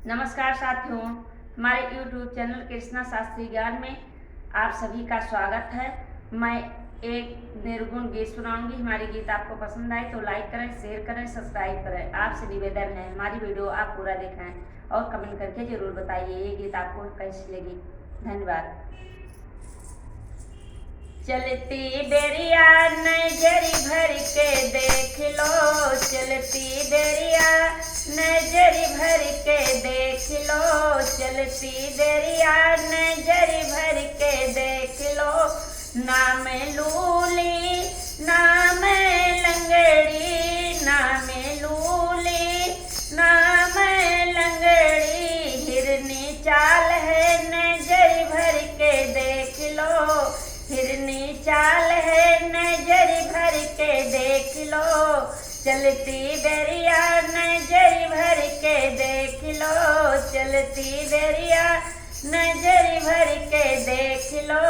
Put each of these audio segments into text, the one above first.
नमस्कार साथियों, हमारे YouTube चैनल कृष्णा शास्त्री ज्ञान में आप सभी का स्वागत है। मैं एक निर्गुण गीत सुनाऊंगी। हमारी गीत आपको पसंद आए तो लाइक करें, शेयर करें, सब्सक्राइब करें। आपसे निवेदन है हमारी वीडियो आप पूरा देखें और कमेंट करके जरूर बताइए ये गीत आपको कैसी लगी। धन्यवाद। चलती बेरिया नजरी भर के देख लो, चलती बेरिया नजरी भर के देख लो, चलती बेरिया नजरी भर के देख लो। नाम लूली नाम लंगड़ी, नाम लूली नाम लंगड़ी, हिरनी चाल है नजरी भर के देख लो, हिरनी चाल है नजरी भर के देख लो। चलती बेरिया नजरी भर के देख लो, चलती बेरिया नजरी भर के देख लो,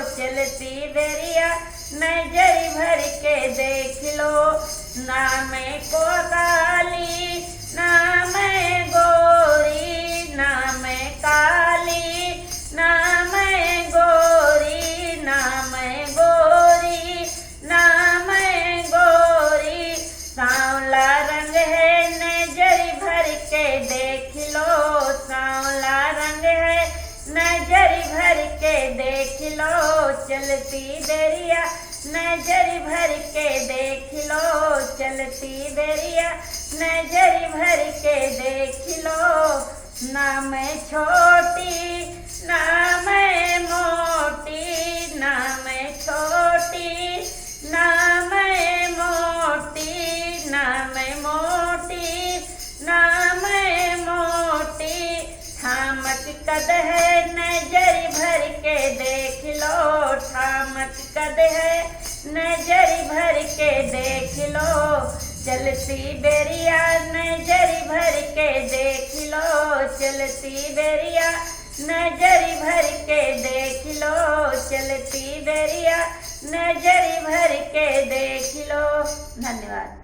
चलती बेरिया नजरी भर के देख लो। नाम को काली नाम गोरी, नाम काली नाम गोरी, नाम गोरी नाम गोरी, सांवला रंग है नजरी भर के देख लो, सांवला रंग है नजरी भर के देख लो। चलती बेरिया नजरी भर के देख लो, चलती बेरिया नजरी भर के देख लो। नाम छोटी नाम मोटी, नाम छोटी नाम मोटी, नाम मोटी नाम मोटी, ठामक कद है नजरी भर के देख लो, ठामक कद है नजरी भर के देख लो। चलती बेरिया नजरी भर के देख लो, चलती बेरिया नजरी भर के देख लो, चलती बेरिया नजरी भर के देख लो। धन्यवाद।